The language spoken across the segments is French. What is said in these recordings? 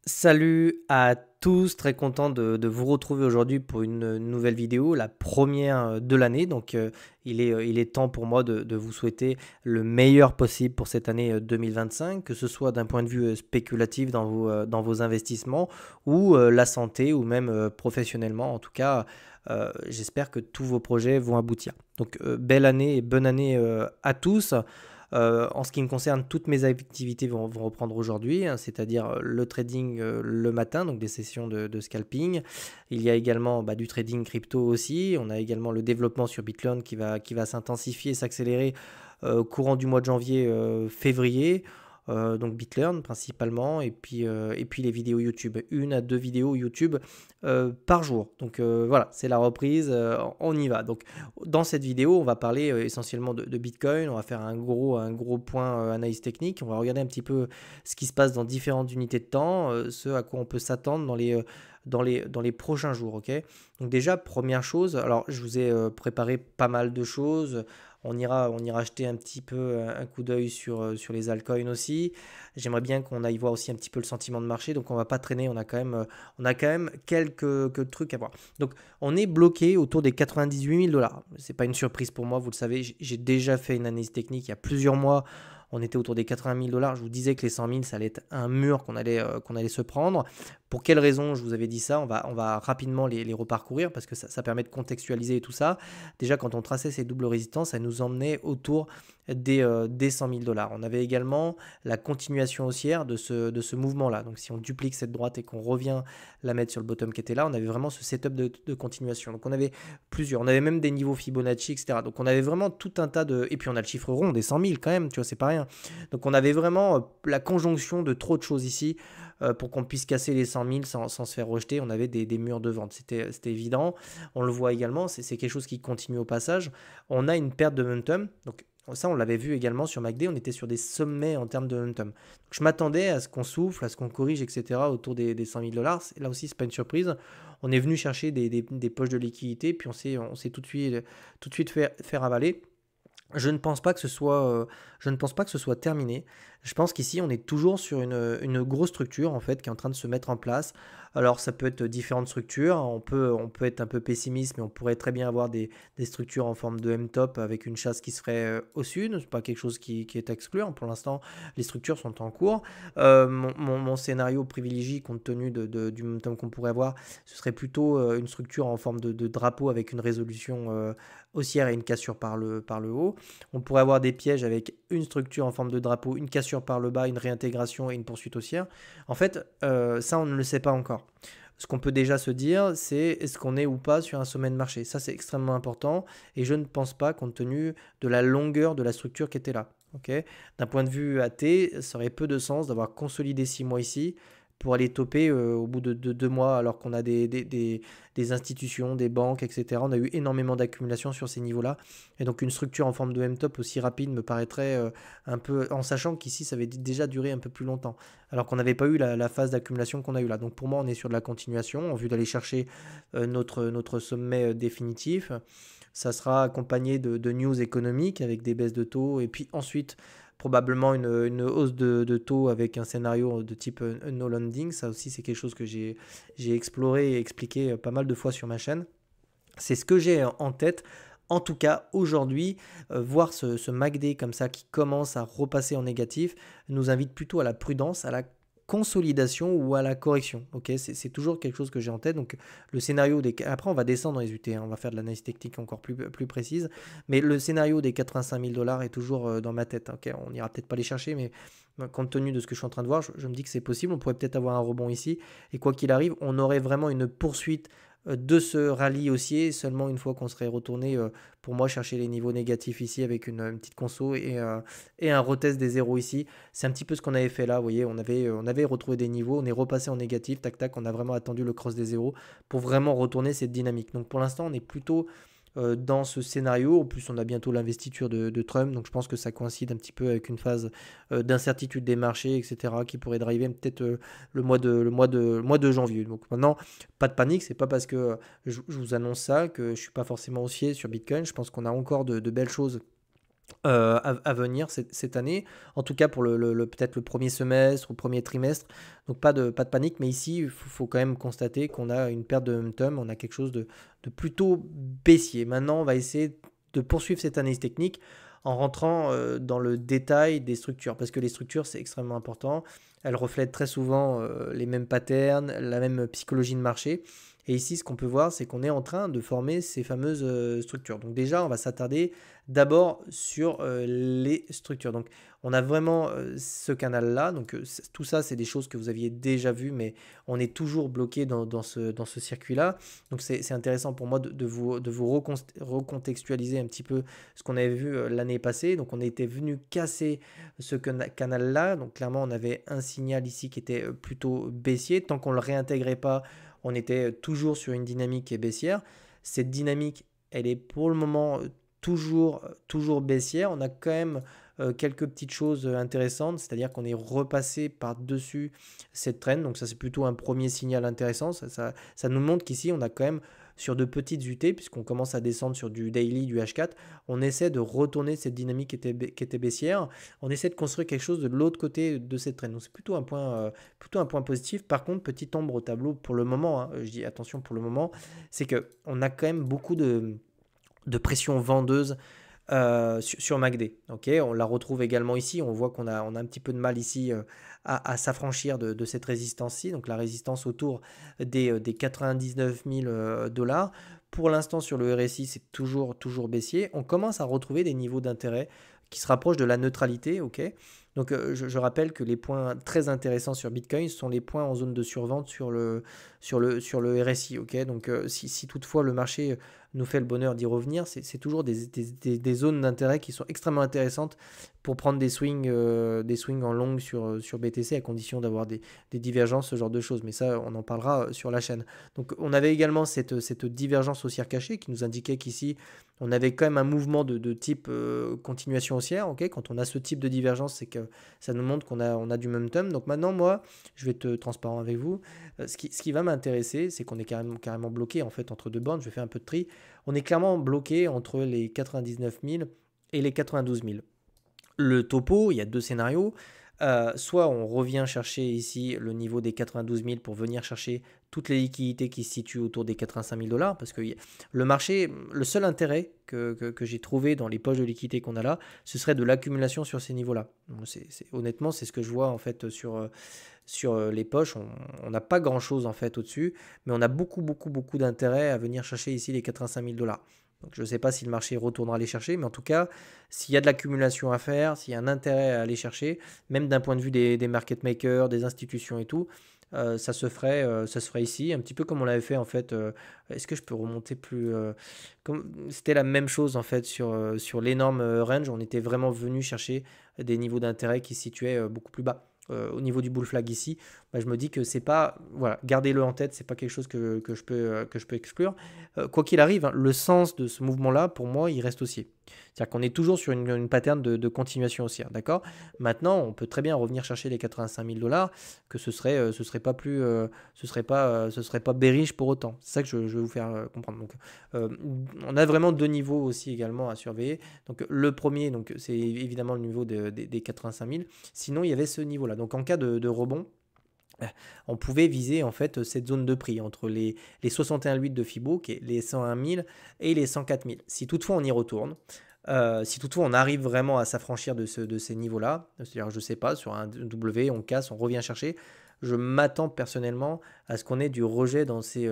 Salut à tous, très content de vous retrouver aujourd'hui pour une nouvelle vidéo, la première de l'année. Donc il est temps pour moi de vous souhaiter le meilleur possible pour cette année 2025, que ce soit d'un point de vue spéculatif dans vos investissements ou la santé ou même professionnellement. En tout cas, j'espère que tous vos projets vont aboutir. Donc belle année et bonne année à tous. En ce qui me concerne, toutes mes activités vont reprendre aujourd'hui, hein, c'est-à-dire le trading le matin, donc des sessions de scalping. Il y a également du trading crypto aussi. On a également le développement sur Bitcoin qui va s'intensifier et s'accélérer au courant du mois de janvier, février. Donc BitLearn principalement, et puis les vidéos YouTube, une à deux vidéos YouTube par jour. Donc voilà, c'est la reprise, on y va. Donc dans cette vidéo, on va parler essentiellement de Bitcoin, on va faire un gros point analyse technique, on va regarder un petit peu ce qui se passe dans différentes unités de temps, ce à quoi on peut s'attendre dans les prochains jours. Ok. Donc déjà, première chose, alors je vous ai préparé pas mal de choses. On ira jeter un petit peu un coup d'œil sur les altcoins aussi. J'aimerais bien qu'on aille voir aussi un petit peu le sentiment de marché. Donc on va pas traîner, on a quand même quelques trucs à voir. Donc on est bloqué autour des 98 000 dollars. C'est pas une surprise pour moi, vous le savez. J'ai déjà fait une analyse technique il y a plusieurs mois. On était autour des 80 000 dollars. Je vous disais que les 100 000, ça allait être un mur qu'on allait se prendre. Pour quelles raisons je vous avais dit ça? On va rapidement les reparcourir parce que ça permet de contextualiser tout ça. Déjà, quand on traçait ces doubles résistances, ça nous emmenait autour des 100 000 dollars. On avait également la continuation haussière de ce mouvement-là. Donc, si on duplique cette droite et qu'on revient la mettre sur le bottom qui était là, on avait vraiment ce setup de continuation. Donc, on avait plusieurs. On avait même des niveaux Fibonacci, etc. Donc, on avait vraiment tout un tas de. Et puis, on a le chiffre rond des 100 000 quand même, tu vois, c'est pas rien. Donc, on avait vraiment la conjonction de trop de choses ici pour qu'on puisse casser les 100 000 sans se faire rejeter. On avait des murs de vente, c'était évident. On le voit également, c'est quelque chose qui continue au passage. On a une perte de momentum. Donc, ça, on l'avait vu également sur MACD, on était sur des sommets en termes de momentum. Donc, je m'attendais à ce qu'on souffle, à ce qu'on corrige, etc. autour des 100 000 dollars. Là aussi, c'est pas une surprise. On est venu chercher des poches de liquidité, puis on s'est tout de suite faire avaler. Je ne pense pas que ce soit, je ne pense pas que ce soit terminé. Je pense qu'ici, on est toujours sur une grosse structure en fait qui est en train de se mettre en place. Alors, ça peut être différentes structures. On peut être un peu pessimiste, mais on pourrait très bien avoir des structures en forme de M-top avec une chasse qui se ferait au sud. C'est pas quelque chose qui est à exclure. Pour l'instant, les structures sont en cours. Mon scénario privilégié, compte tenu du momentum qu'on pourrait avoir, ce serait plutôt une structure en forme de drapeau avec une résolution haussière et une cassure par le haut. On pourrait avoir des pièges avec une structure en forme de drapeau, une cassure par le bas, une réintégration et une poursuite haussière. En fait, ça, on ne le sait pas encore. Ce qu'on peut déjà se dire, c'est est-ce qu'on est ou pas sur un sommet de marché. Ça, c'est extrêmement important et je ne pense pas, compte tenu de la longueur de la structure qui était là. Okay. D'un point de vue AT, ça aurait peu de sens d'avoir consolidé 6 mois ici pour aller toper au bout de 2 mois alors qu'on a des institutions, des banques, etc. On a eu énormément d'accumulation sur ces niveaux-là. Et donc une structure en forme de M-top aussi rapide me paraîtrait un peu, en sachant qu'ici ça avait déjà duré un peu plus longtemps, alors qu'on n'avait pas eu la phase d'accumulation qu'on a eu là. Donc pour moi on est sur de la continuation, en vue d'aller chercher notre sommet définitif. Ça sera accompagné de news économiques avec des baisses de taux, et puis ensuite probablement une hausse de taux avec un scénario de type no landing. Ça aussi, c'est quelque chose que j'ai exploré et expliqué pas mal de fois sur ma chaîne. C'est ce que j'ai en tête. En tout cas, aujourd'hui, voir ce MACD comme ça qui commence à repasser en négatif nous invite plutôt à la prudence, à la consolidation ou à la correction. Ok, c'est toujours quelque chose que j'ai en tête. Donc le scénario des... Après, on va descendre dans les UT, hein, on va faire de l'analyse technique encore plus précise. Mais le scénario des 85 000 dollars est toujours dans ma tête. Ok, on n'ira peut-être pas les chercher, mais compte tenu de ce que je suis en train de voir, je me dis que c'est possible. On pourrait peut-être avoir un rebond ici. Et quoi qu'il arrive, on aurait vraiment une poursuite de ce rallye haussier seulement une fois qu'on serait retourné, pour moi, chercher les niveaux négatifs ici avec une petite conso et un retest des zéros ici. C'est un petit peu ce qu'on avait fait là, vous voyez, on avait retrouvé des niveaux, on est repassé en négatif, tac tac, on a vraiment attendu le cross des zéros pour vraiment retourner cette dynamique. Donc pour l'instant, on est plutôt dans ce scénario. En plus, on a bientôt l'investiture de Trump, donc je pense que ça coïncide un petit peu avec une phase d'incertitude des marchés, etc., qui pourrait driver peut-être le mois de janvier. Donc maintenant, pas de panique, c'est pas parce que je vous annonce ça que je suis pas forcément haussier sur Bitcoin. Je pense qu'on a encore de belles choses à venir cette année. En tout cas pour peut-être le premier semestre ou premier trimestre. Donc pas de panique, mais ici, il faut quand même constater qu'on a une perte de momentum, on a quelque chose de plutôt baissier. Maintenant, on va essayer de poursuivre cette analyse technique en rentrant dans le détail des structures, parce que les structures, c'est extrêmement important. Elles reflètent très souvent les mêmes patterns, la même psychologie de marché. Et ici, ce qu'on peut voir, c'est qu'on est en train de former ces fameuses structures. Donc déjà, on va s'attarder d'abord sur les structures. Donc on a vraiment ce canal-là. Donc tout ça, c'est des choses que vous aviez déjà vues, mais on est toujours bloqué dans ce circuit-là. Donc c'est intéressant pour moi de vous recontextualiser un petit peu ce qu'on avait vu l'année passée. Donc on était venu casser ce canal-là. Donc clairement, on avait un signal ici qui était plutôt baissier. Tant qu'on ne le réintégrait pas, on était toujours sur une dynamique qui est baissière. Cette dynamique, elle est pour le moment toujours baissière. On a quand même quelques petites choses intéressantes, c'est-à-dire qu'on est repassé par-dessus cette trend. Donc ça, c'est plutôt un premier signal intéressant. Ça nous montre qu'ici, on a quand même sur de petites UT, puisqu'on commence à descendre sur du daily, du H4, on essaie de retourner cette dynamique qui était baissière. On essaie de construire quelque chose de l'autre côté de cette trend. Donc c'est plutôt un point positif. Par contre, petite ombre au tableau pour le moment, hein, je dis attention pour le moment, c'est qu'on a quand même beaucoup de pression vendeuse sur MACD. Okay, on la retrouve également ici. On voit qu'on a un petit peu de mal ici à s'affranchir de cette résistance-ci. Donc la résistance autour des 99 000 dollars. Pour l'instant, sur le RSI, c'est toujours baissier. On commence à retrouver des niveaux d'intérêt qui se rapprochent de la neutralité. Okay, donc je rappelle que les points très intéressants sur Bitcoin sont les points en zone de survente sur le RSI. Okay, donc si toutefois le marché nous fait le bonheur d'y revenir, c'est toujours des zones d'intérêt qui sont extrêmement intéressantes pour prendre des swings en longue sur BTC à condition d'avoir des divergences, ce genre de choses. Mais ça, on en parlera sur la chaîne. Donc on avait également cette divergence haussière cachée qui nous indiquait qu'ici, on avait quand même un mouvement de type continuation haussière. Okay, quand on a ce type de divergence, c'est que ça nous montre qu'on a du momentum. Donc maintenant, moi, je vais être transparent avec vous. Ce qui va m'intéresser, c'est qu'on est carrément bloqué en fait entre deux bornes. Je vais faire un peu de tri. On est clairement bloqué entre les 99 000 et les 92 000. Le topo, il y a deux scénarios. Soit on revient chercher ici le niveau des 92 000 pour venir chercher toutes les liquidités qui se situent autour des 85 000 dollars, parce que le marché, le seul intérêt que j'ai trouvé dans les poches de liquidités qu'on a là, ce serait de l'accumulation sur ces niveaux-là. Honnêtement, c'est ce que je vois en fait sur les poches. On n'a pas grand-chose en fait au-dessus, mais on a beaucoup d'intérêt à venir chercher ici les 85 000 dollars. Donc je ne sais pas si le marché retournera les chercher, mais en tout cas, s'il y a de l'accumulation à faire, s'il y a un intérêt à aller chercher, même d'un point de vue des market makers, des institutions et tout, ça se ferait ici, un petit peu comme on l'avait fait en fait. Est-ce que je peux remonter plus C'était la même chose en fait sur l'énorme range. On était vraiment venu chercher des niveaux d'intérêt qui se situaient beaucoup plus bas. Au niveau du bull flag ici, bah, je me dis que c'est pas, voilà, gardez-le en tête, c'est pas quelque chose que je peux exclure. Quoi qu'il arrive, hein, le sens de ce mouvement-là, pour moi, il reste haussier. C'est-à-dire qu'on est toujours sur une pattern de continuation haussière, d'accord? Maintenant, on peut très bien revenir chercher les 85 000 dollars, que ce serait pas bearish pour autant. C'est ça que je vais vous faire comprendre. Donc, on a vraiment deux niveaux aussi également à surveiller. Donc, le premier, donc, c'est évidemment le niveau des 85 000. Sinon, il y avait ce niveau-là. Donc, en cas de rebond, on pouvait viser en fait cette zone de prix entre les 61,8 de Fibo, qui est les 101 000 et les 104 000. Si toutefois on y retourne, si toutefois on arrive vraiment à s'affranchir de ces niveaux-là, c'est-à-dire je ne sais pas, sur un W, on casse, on revient chercher, je m'attends personnellement à ce qu'on ait du rejet dans ces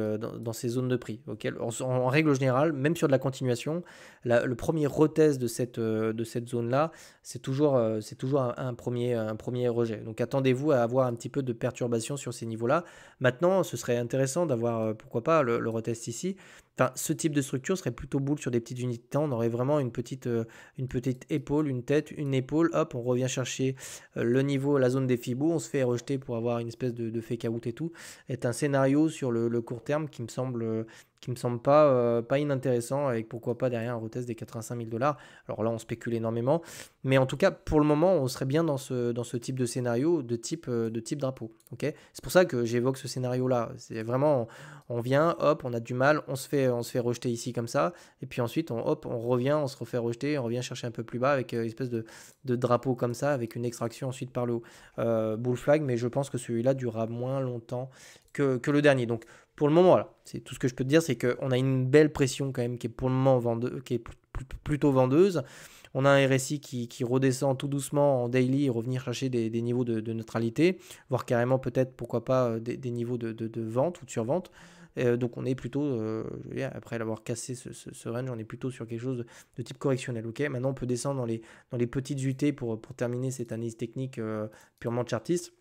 zones de prix. Okay, en règle générale, même sur de la continuation, le premier retest de cette zone-là, c'est toujours un premier rejet. Donc attendez-vous à avoir un petit peu de perturbation sur ces niveaux-là. Maintenant, ce serait intéressant d'avoir, pourquoi pas, le retest ici. Enfin, ce type de structure serait plutôt bull sur des petites unités de temps. On aurait vraiment une petite épaule, une tête, une épaule. Hop, on revient chercher le niveau, la zone des Fibos. On se fait rejeter pour avoir une espèce de fake out et tout. Est un scénario sur le court terme qui me semble qui me semble pas inintéressant, avec pourquoi pas derrière un retest des 85 000 dollars. Alors là, on spécule énormément, mais en tout cas, pour le moment, on serait bien dans ce type de scénario, de type drapeau. Ok, c'est pour ça que j'évoque ce scénario-là. C'est vraiment, on vient, hop, on a du mal, on se fait rejeter ici comme ça, et puis ensuite, hop, on revient, on se refait rejeter, on revient chercher un peu plus bas avec une espèce de drapeau comme ça, avec une extraction ensuite par le haut. Bull flag, mais je pense que celui-là durera moins longtemps que le dernier. Donc, pour le moment, voilà, c'est tout ce que je peux te dire, c'est qu'on a une belle pression quand même qui est pour le moment qui est plutôt vendeuse. On a un RSI qui redescend tout doucement en daily et revenir chercher des niveaux de neutralité, voire carrément peut-être, pourquoi pas, des niveaux de vente ou de survente. Donc on est plutôt, je veux dire, après l'avoir cassé ce range, on est plutôt sur quelque chose de type correctionnel. Ok, maintenant on peut descendre dans les petites UT pour terminer cette analyse technique purement chartiste.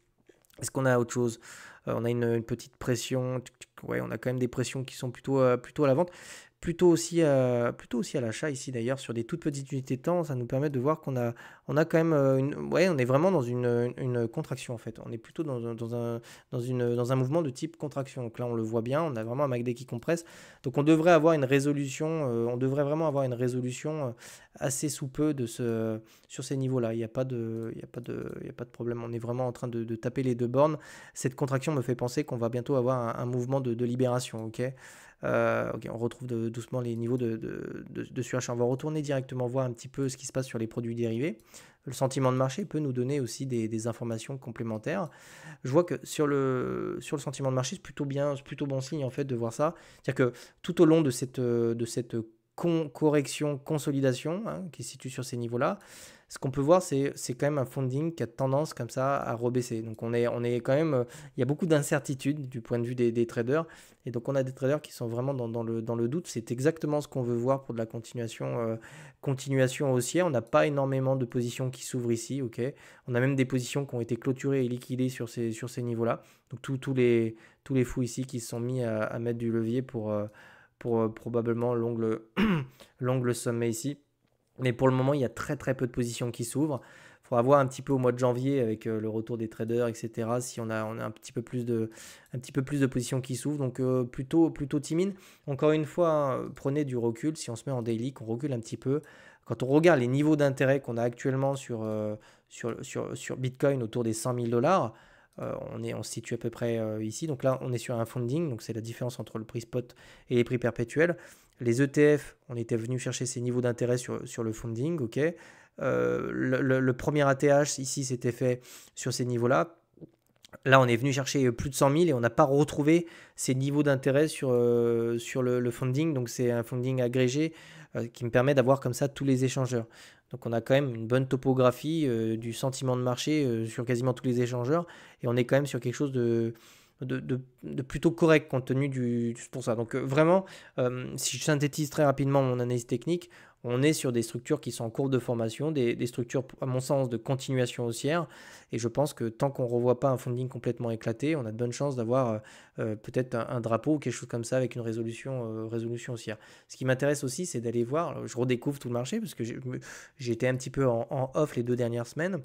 Est-ce qu'on a autre chose? On a une petite pression. Ouais, on a quand même des pressions qui sont plutôt à la vente. Plutôt aussi à l'achat ici d'ailleurs, sur des toutes petites unités de temps, ça nous permet de voir on a quand même ouais, on est vraiment dans une contraction en fait. On est plutôt dans un mouvement de type contraction. Donc là, on le voit bien, on a vraiment un MACD qui compresse. Donc on devrait avoir une résolution, on devrait vraiment avoir une résolution assez sous peu sur ces niveaux-là. Il y a pas de problème. On est vraiment en train de taper les deux bornes. Cette contraction me fait penser qu'on va bientôt avoir un mouvement de libération. Ok, ok, on retrouve doucement les niveaux de surachat. On va retourner directement voir un petit peu ce qui se passe sur les produits dérivés. Le sentiment de marché peut nous donner aussi des informations complémentaires. Je vois que sur le sentiment de marché, c'est plutôt bien, c'est plutôt bon signe en fait de voir ça. C'est-à-dire que tout au long de cette correction, consolidation, hein, qui se situe sur ces niveaux-là, ce qu'on peut voir, c'est quand même un funding qui a tendance comme ça à rebaisser. Donc on est quand même, il y a beaucoup d'incertitudes du point de vue des traders. Et donc on a des traders qui sont vraiment dans le doute. C'est exactement ce qu'on veut voir pour de la continuation haussière. On n'a pas énormément de positions qui s'ouvrent ici. Ok, on a même des positions qui ont été clôturées et liquidées sur ces niveaux-là. Donc tous les fous ici qui se sont mis à mettre du levier pour probablement l'ongle sommet ici. Mais pour le moment, il y a très très peu de positions qui s'ouvrent. Il faudra voir un petit peu au mois de janvier avec le retour des traders, etc. Si on a un petit peu plus de positions qui s'ouvrent. Donc plutôt timide. Encore une fois, hein, prenez du recul. Si on se met en daily, qu'on recule un petit peu. Quand on regarde les niveaux d'intérêt qu'on a actuellement sur Bitcoin autour des 100 000 dollars, on se situe à peu près ici. Donc là, on est sur un funding. Donc c'est la différence entre le prix spot et les prix perpétuels. Les ETF, on était venu chercher ces niveaux d'intérêt sur le funding, ok. Le premier ATH ici, c'était fait sur ces niveaux-là. Là, on est venu chercher plus de 100 000 et on n'a pas retrouvé ces niveaux d'intérêt sur le funding. Donc, c'est un funding agrégé qui me permet d'avoir comme ça tous les échangeurs. Donc, on a quand même une bonne topographie du sentiment de marché sur quasiment tous les échangeurs. Et on est quand même sur quelque chose de plutôt correct compte tenu pour ça. Donc, vraiment, si je synthétise très rapidement mon analyse technique, on est sur des structures qui sont en cours de formation, des structures, à mon sens, de continuation haussière. Et je pense que tant qu'on ne revoit pas un funding complètement éclaté, on a de bonnes chances d'avoir peut-être un drapeau ou quelque chose comme ça avec une résolution haussière. Ce qui m'intéresse aussi, c'est d'aller voir, alors, je redécouvre tout le marché parce que j'ai été un petit peu en off les 2 dernières semaines.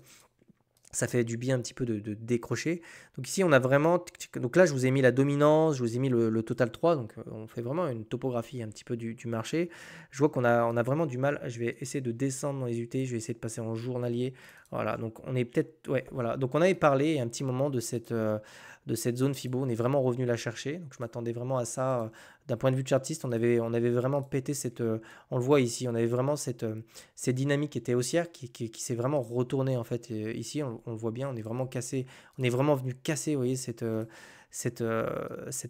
Ça fait du bien un petit peu de décrocher. Donc ici, on a vraiment. Donc là, je vous ai mis la dominance, je vous ai mis le total 3. Donc on fait vraiment une topographie un petit peu du marché. Je vois qu'on a vraiment du mal. Je vais essayer de descendre dans les UT. Je vais essayer de passer en journalier. Voilà. Donc on est peut-être. Ouais, voilà. Donc on avait parlé un petit moment de cette zone FIBO. On est vraiment revenu la chercher. Donc je m'attendais vraiment à ça. D'un point de vue chartiste, on avait vraiment pété on le voit ici, on avait vraiment cette dynamique qui était haussière qui s'est vraiment retournée en fait ici, on le voit bien, on est vraiment cassé, on est vraiment venu casser, vous voyez, cette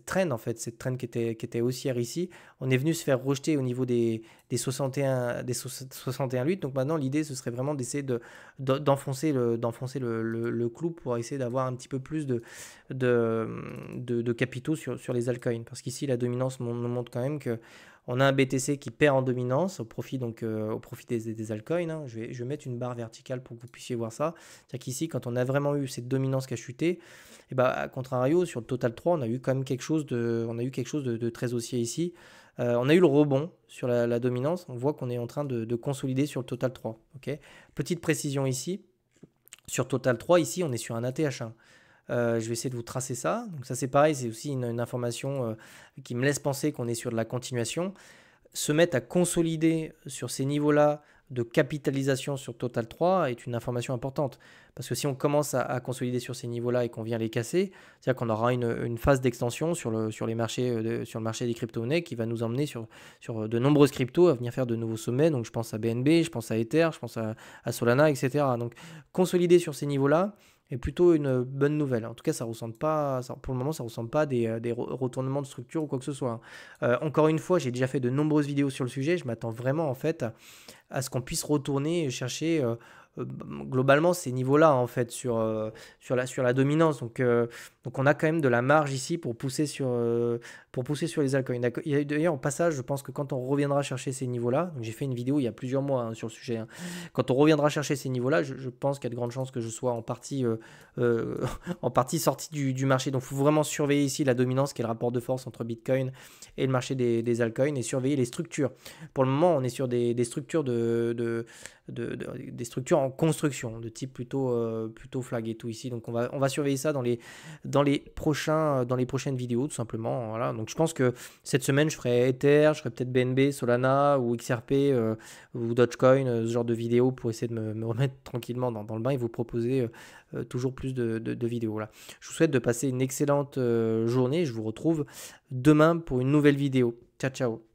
trend en fait, cette trend qui était haussière ici. On est venu se faire rejeter au niveau des 61,8. Donc maintenant, l'idée, ce serait vraiment d'essayer d'enfoncer le clou pour essayer d'avoir un petit peu plus de capitaux sur les altcoins. Parce qu'ici, la dominance nous montre quand même que on a un BTC qui perd en dominance au profit des altcoins. Hein. Je vais mettre une barre verticale pour que vous puissiez voir ça. C'est-à-dire qu'ici, quand on a vraiment eu cette dominance qui a chuté, et bah, à contrario, sur le Total 3, on a eu quand même quelque chose de très haussier ici. On a eu le rebond sur la dominance. On voit qu'on est en train de consolider sur le Total 3. Okay, petite précision ici. Sur Total 3, ici, on est sur un ATH1. Je vais essayer de vous tracer ça. Donc ça c'est pareil, c'est aussi une information qui me laisse penser qu'on est sur de la continuation. Se mettre à consolider sur ces niveaux-là de capitalisation sur Total 3 est une information importante. Parce que si on commence à consolider sur ces niveaux-là et qu'on vient les casser, c'est-à-dire qu'on aura une phase d'extension sur le marché des crypto-monnaies qui va nous emmener sur de nombreuses cryptos à venir faire de nouveaux sommets. Donc je pense à BNB, je pense à Ether, je pense à Solana, etc. Donc consolider sur ces niveaux-là est plutôt une bonne nouvelle. En tout cas, ça ressemble pas, pour le moment, ça ne ressemble pas à des retournements de structure ou quoi que ce soit. Encore une fois, j'ai déjà fait de nombreuses vidéos sur le sujet. Je m'attends vraiment en fait à ce qu'on puisse retourner et chercher globalement ces niveaux-là en fait sur la dominance. Donc on a quand même de la marge ici pour pousser sur les altcoins. D'ailleurs, au passage, je pense que quand on reviendra chercher ces niveaux-là, donc j'ai fait une vidéo il y a plusieurs mois sur le sujet, hein, quand on reviendra chercher ces niveaux-là, je pense qu'il y a de grandes chances que je sois euh, en partie sorti du marché. Donc il faut vraiment surveiller ici la dominance qui est le rapport de force entre Bitcoin et le marché des altcoins et surveiller les structures. Pour le moment, on est sur des structures des structures en construction, de type plutôt flag et tout ici. Donc on va surveiller ça dans les prochaines vidéos, tout simplement. Voilà. Donc je pense que cette semaine, je ferai Ether, je ferai peut-être BNB, Solana ou XRP ou Dogecoin, ce genre de vidéos pour essayer de me remettre tranquillement dans le bain et vous proposer toujours plus de vidéos. Là. Je vous souhaite de passer une excellente journée. Je vous retrouve demain pour une nouvelle vidéo. Ciao, ciao.